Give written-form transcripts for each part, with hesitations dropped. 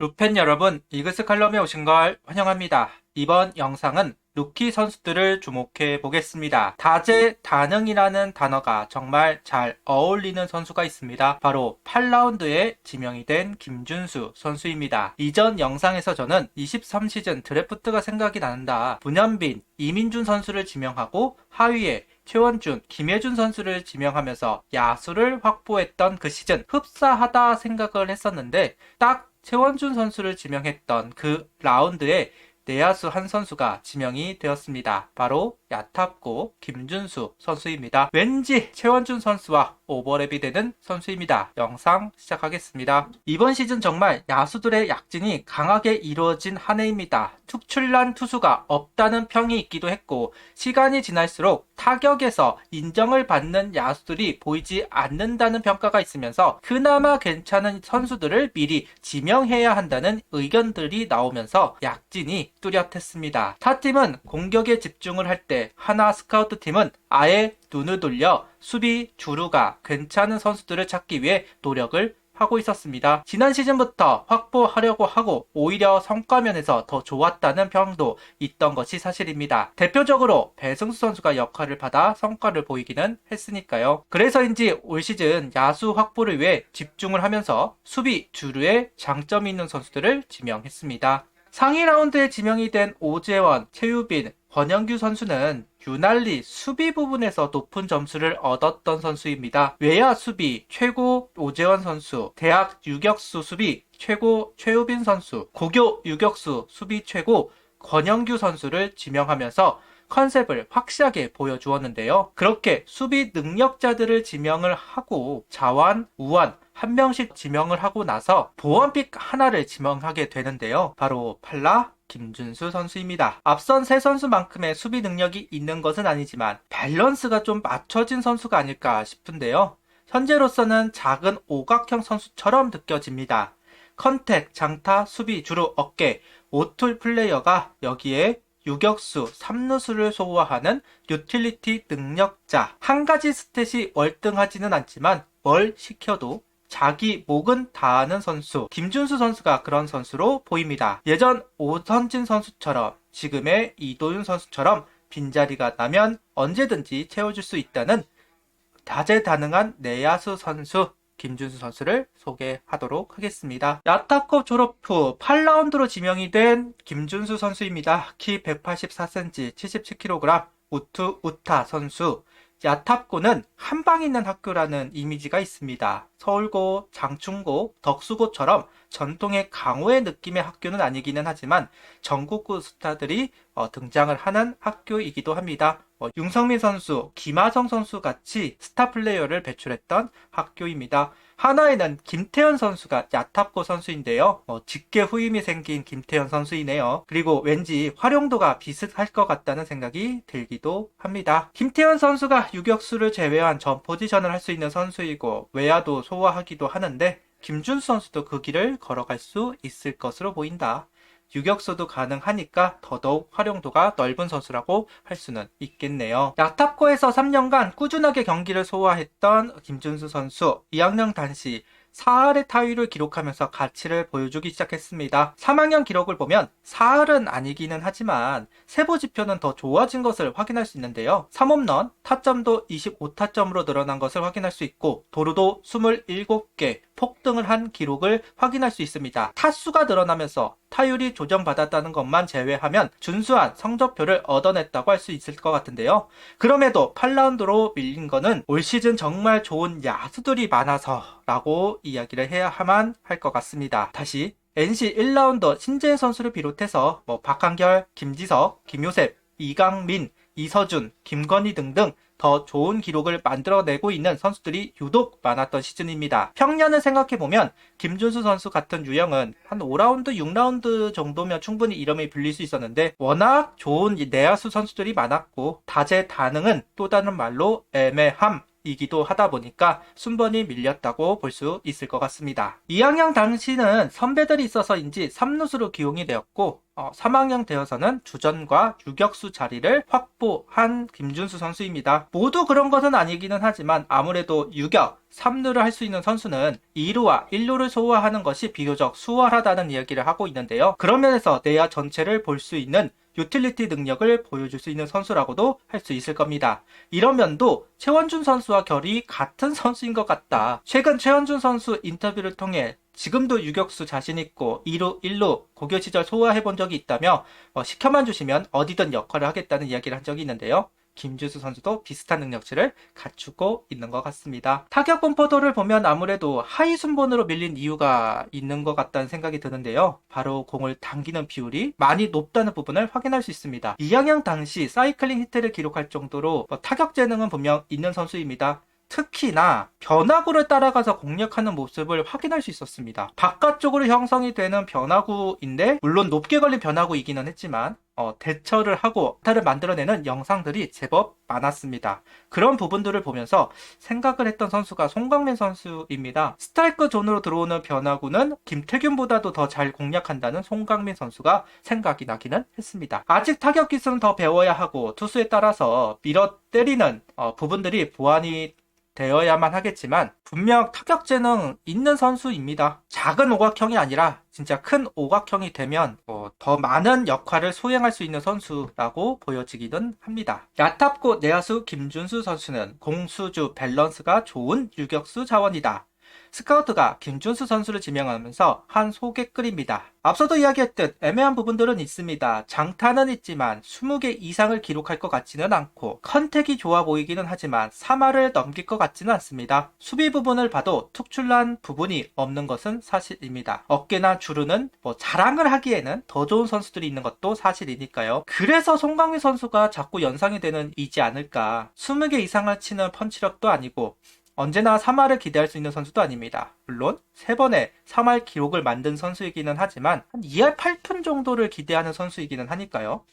루펜 여러분, 이그스 칼럼에 오신 걸 환영합니다. 이번 영상은 루키 선수들을 주목해 보겠습니다. 다재다능이라는 단어가 정말 잘 어울리는 선수가 있습니다. 바로 8라운드에 지명이 된 김준수 선수입니다. 이전 영상에서 저는 23시즌 드래프트가 생각이 난다. 문현빈, 이민준 선수를 지명하고 하위에 최원준, 김혜준 선수를 지명하면서 야수를 확보했던 그 시즌 흡사하다 생각을 했었는데 딱 최원준 선수를 지명했던 그 라운드에 내야수 한 선수가 지명이 되었습니다. 바로 야탑고 김준수 선수입니다. 왠지 최원준 선수와 오버랩이 되는 선수입니다. 영상 시작하겠습니다. 이번 시즌 정말 야수들의 약진이 강하게 이루어진 한 해입니다. 특출난 투수가 없다는 평이 있기도 했고 시간이 지날수록 타격에서 인정을 받는 야수들이 보이지 않는다는 평가가 있으면서 그나마 괜찮은 선수들을 미리 지명해야 한다는 의견들이 나오면서 약진이 뚜렷했습니다. 타팀은 공격에 집중을 할 때 하나 스카우트 팀은 아예 눈을 돌려 수비 주루가 괜찮은 선수들을 찾기 위해 노력을 하고 있었습니다. 지난 시즌부터 확보하려고 하고 오히려 성과면에서 더 좋았다는 평도 있던 것이 사실입니다. 대표적으로 배승수 선수가 역할을 받아 성과를 보이기는 했으니까요. 그래서인지 올 시즌 야수 확보를 위해 집중을 하면서 수비 주루에 장점이 있는 선수들을 지명했습니다. 상위 라운드에 지명이 된 오재원, 최유빈, 권영규 선수는 유난리 수비 부분에서 높은 점수를 얻었던 선수입니다. 외야 수비 최고 오재원 선수, 대학 유격수 수비 최고 최유빈 선수, 고교 유격수 수비 최고 권영규 선수를 지명하면서 컨셉을 확실하게 보여주었는데요. 그렇게 수비 능력자들을 지명을 하고 자완, 우완 한 명씩 지명을 하고 나서 보완픽 하나를 지명하게 되는데요. 바로 팔라 김준수 선수입니다. 앞선 세 선수만큼의 수비 능력이 있는 것은 아니지만 밸런스가 좀 맞춰진 선수가 아닐까 싶은데요. 현재로서는 작은 오각형 선수처럼 느껴집니다. 컨택, 장타, 수비, 주루, 어깨, 오툴 플레이어가 여기에 유격수, 3루수를 소화하는 유틸리티 능력자. 한 가지 스탯이 월등하지는 않지만 뭘 시켜도 자기 목은 다하는 선수. 김준수 선수가 그런 선수로 보입니다. 예전 오선진 선수처럼 지금의 이도윤 선수처럼 빈자리가 나면 언제든지 채워줄 수 있다는 다재다능한 내야수 선수 김준수 선수를 소개하도록 하겠습니다. 야타컵 졸업 후 8라운드로 지명이 된 김준수 선수입니다. 키 184cm, 77kg, 우투 우타 선수. 야탑고는 한방 있는 학교라는 이미지가 있습니다. 서울고, 장충고, 덕수고처럼 전통의 강호의 느낌의 학교는 아니기는 하지만 전국구 스타들이 등장을 하는 학교이기도 합니다. 윤성민 선수, 김하성 선수 같이 스타 플레이어를 배출했던 학교입니다. 하나에는 김태현 선수가 야탑고 선수인데요. 직계 후임이 생긴 김태현 선수이네요. 그리고 왠지 활용도가 비슷할 것 같다는 생각이 들기도 합니다. 김태현 선수가 유격수를 제외한 전 포지션을 할 수 있는 선수이고 외야도 소화하기도 하는데 김준수 선수도 그 길을 걸어갈 수 있을 것으로 보인다. 유격수도 가능하니까 더더욱 활용도가 넓은 선수라고 할 수는 있겠네요. 야탑고에서 3년간 꾸준하게 경기를 소화했던 김준수 선수, 2학년 단시 4할의 타율을 기록하면서 가치를 보여주기 시작했습니다. 3학년 기록을 보면 4할은 아니기는 하지만 세부 지표는 더 좋아진 것을 확인할 수 있는데요. 3홈런, 타점도 25타점으로 늘어난 것을 확인할 수 있고 도루도 27개, 폭등을 한 기록을 확인할 수 있습니다. 타수가 늘어나면서 타율이 조정받았다는 것만 제외하면 준수한 성적표를 얻어냈다고 할 수 있을 것 같은데요. 그럼에도 8라운드로 밀린 거는 올 시즌 정말 좋은 야수들이 많아서 라고 이야기를 해야만 할 것 같습니다. 다시 NC 1라운더 신재현 선수를 비롯해서 박한결, 김지석, 김효셉, 이강민, 이서준, 김건희 등등 더 좋은 기록을 만들어내고 있는 선수들이 유독 많았던 시즌입니다. 평년을 생각해보면 김준수 선수 같은 유형은 한 5라운드, 6라운드 정도면 충분히 이름이 불릴 수 있었는데 워낙 좋은 내야수 선수들이 많았고 다재다능은 또 다른 말로 애매함, 이기도 하다 보니까 순번이 밀렸다고 볼 수 있을 것 같습니다. 2학년 당시는 선배들이 있어서인지 3루수로 기용이 되었고 3학년 되어서는 주전과 유격수 자리를 확보한 김준수 선수입니다. 모두 그런 것은 아니기는 하지만 아무래도 유격, 3루를 할 수 있는 선수는 2루와 1루를 소화하는 것이 비교적 수월하다는 이야기를 하고 있는데요. 그런 면에서 내야 전체를 볼 수 있는 유틸리티 능력을 보여줄 수 있는 선수라고도 할 수 있을 겁니다. 이런 면도 최원준 선수와 결이 같은 선수인 것 같다. 최근 최원준 선수 인터뷰를 통해 지금도 유격수 자신있고 2루, 1루 고교 시절 소화해본 적이 있다며 시켜만 주시면 어디든 역할을 하겠다는 이야기를 한 적이 있는데요. 김준수 선수도 비슷한 능력치를 갖추고 있는 것 같습니다. 타격 분포도를 보면 아무래도 하이 순번으로 밀린 이유가 있는 것 같다는 생각이 드는데요. 바로 공을 당기는 비율이 많이 높다는 부분을 확인할 수 있습니다. 2학년 당시 사이클링 히트를 기록할 정도로 타격 재능은 분명 있는 선수입니다. 특히나 변화구를 따라가서 공략하는 모습을 확인할 수 있었습니다. 바깥쪽으로 형성이 되는 변화구인데 물론 높게 걸린 변화구이기는 했지만 대처를 하고 타를 만들어내는 영상들이 제법 많았습니다. 그런 부분들을 보면서 생각을 했던 선수가 송강민 선수입니다. 스트라이크 존으로 들어오는 변화구는 김태균보다도 더 잘 공략한다는 송강민 선수가 생각이 나기는 했습니다. 아직 타격 기술은 더 배워야 하고 투수에 따라서 밀어 때리는 부분들이 보완이 되어야만 하겠지만 분명 타격 재능 있는 선수입니다. 작은 오각형이 아니라 진짜 큰 오각형이 되면 더 많은 역할을 수행할 수 있는 선수라고 보여지기는 합니다. 야탑고 내야수 김준수 선수는 공수주 밸런스가 좋은 유격수 자원이다. 스카우트가 김준수 선수를 지명하면서 한 소개글입니다. 앞서도 이야기했듯 애매한 부분들은 있습니다. 장타는 있지만 20개 이상을 기록할 것 같지는 않고 컨택이 좋아 보이기는 하지만 3할을 넘길 것 같지는 않습니다. 수비 부분을 봐도 특출난 부분이 없는 것은 사실입니다. 어깨나 주루는 자랑을 하기에는 더 좋은 선수들이 있는 것도 사실이니까요. 그래서 송강민 선수가 자꾸 연상이 되는 이지 않을까. 20개 이상을 치는 펀치력도 아니고 언제나 3할을 기대할 수 있는 선수도 아닙니다. 물론 3번의 3할 기록을 만든 선수이기는 하지만 한 2할 8푼 정도를 기대하는 선수이기는 하니까요.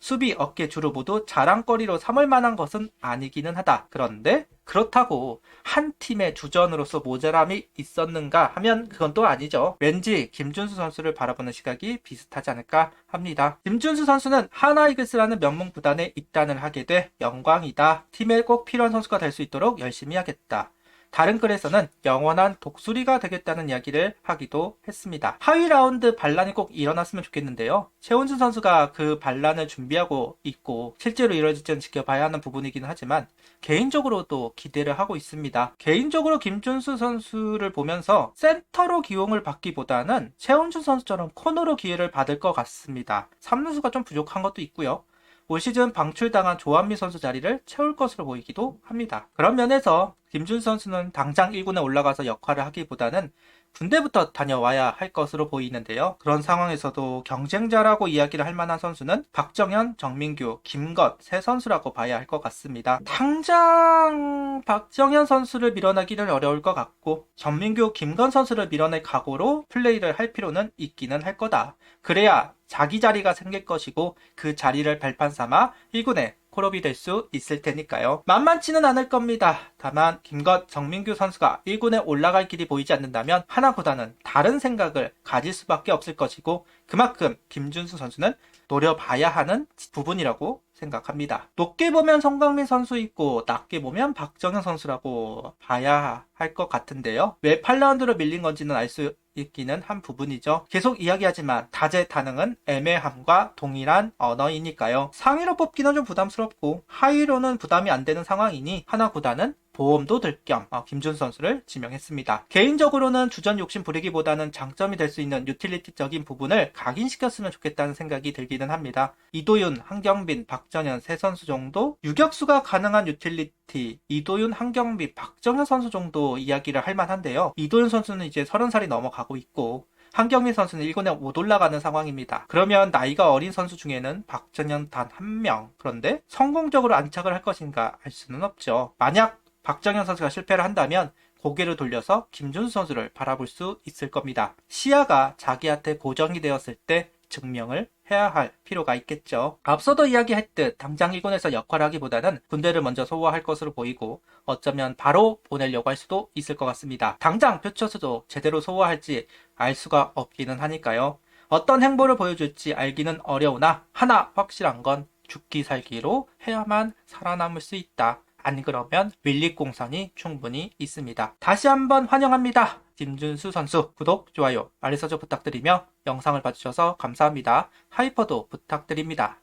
수비, 어깨, 주루 모두 자랑거리로 삼을 만한 것은 아니기는 하다. 그런데 그렇다고 한 팀의 주전으로서 모자람이 있었는가 하면 그건 또 아니죠. 왠지 김준수 선수를 바라보는 시각이 비슷하지 않을까 합니다. 김준수 선수는 하나이글스라는 명문 구단에 입단을 하게 돼 영광이다. 팀에 꼭 필요한 선수가 될 수 있도록 열심히 하겠다. 다른 글에서는 영원한 독수리가 되겠다는 이야기를 하기도 했습니다. 하위 라운드 반란이 꼭 일어났으면 좋겠는데요. 최원준 선수가 그 반란을 준비하고 있고 실제로 이루어질지는 지켜봐야 하는 부분이긴 하지만 개인적으로도 기대를 하고 있습니다. 개인적으로 김준수 선수를 보면서 센터로 기용을 받기보다는 최원준 선수처럼 코너로 기회를 받을 것 같습니다. 3루수가 좀 부족한 것도 있고요. 올 시즌 방출당한 조한미 선수 자리를 채울 것으로 보이기도 합니다. 그런 면에서 김준수 선수는 당장 1군에 올라가서 역할을 하기보다는 군대부터 다녀와야 할 것으로 보이는데요. 그런 상황에서도 경쟁자라고 이야기를 할 만한 선수는 박정현, 정민규, 김것 세 선수라고 봐야 할 것 같습니다. 당장 박정현 선수를 밀어내기는 어려울 것 같고 정민규, 김건 선수를 밀어낼 각오로 플레이를 할 필요는 있기는 할 거다. 그래야 자기 자리가 생길 것이고 그 자리를 발판 삼아 1군에 콜업이 될 수 있을 테니까요. 만만치는 않을 겁니다. 다만 김것, 정민규 선수가 1군에 올라갈 길이 보이지 않는다면 하나보다는 다른 생각을 가질 수밖에 없을 것이고 그만큼 김준수 선수는 노려봐야 하는 부분이라고 생각합니다. 높게 보면 송강민 선수 있고 낮게 보면 박정현 선수라고 봐야 할 것 같은데요. 왜 8라운드로 밀린 건지는 알 수 있기는 한 부분이죠. 계속 이야기하지만 다재다능은 애매함과 동일한 언어이니까요. 상위로 뽑기는 좀 부담스럽고 하위로는 부담이 안 되는 상황이니 하나보다는 보험도 들 겸 김준수 선수를 지명했습니다. 개인적으로는 주전 욕심 부리기보다는 장점이 될 수 있는 유틸리티적인 부분을 각인시켰으면 좋겠다는 생각이 들기는 합니다. 이도윤, 한경빈, 박정현 세 선수 정도 유격수가 가능한 유틸리티 이도윤, 한경빈, 박정현 선수 정도 이야기를 할 만한데요. 이도윤 선수는 이제 30살이 넘어가고 있고 한경민 선수는 1군에 못 올라가는 상황입니다. 그러면 나이가 어린 선수 중에는 박정현 단 한 명. 그런데 성공적으로 안착을 할 것인가 알 수는 없죠. 만약 박정현 선수가 실패를 한다면 고개를 돌려서 김준수 선수를 바라볼 수 있을 겁니다. 시야가 자기한테 고정이 되었을 때 증명을 해야 할 필요가 있겠죠. 앞서도 이야기했듯 당장 일본에서 역할하기보다는 군대를 먼저 소화할 것으로 보이고 어쩌면 바로 보내려고 할 수도 있을 것 같습니다. 당장 표처스도 제대로 소화할지 알 수가 없기는 하니까요. 어떤 행보를 보여줄지 알기는 어려우나 하나 확실한 건 죽기 살기로 해야만 살아남을 수 있다. 안 그러면 밀립공산이 충분히 있습니다. 다시 한번 환영합니다. 김준수 선수 구독, 좋아요, 알림 설정 부탁드리며 영상을 봐주셔서 감사합니다. 하이퍼도 부탁드립니다.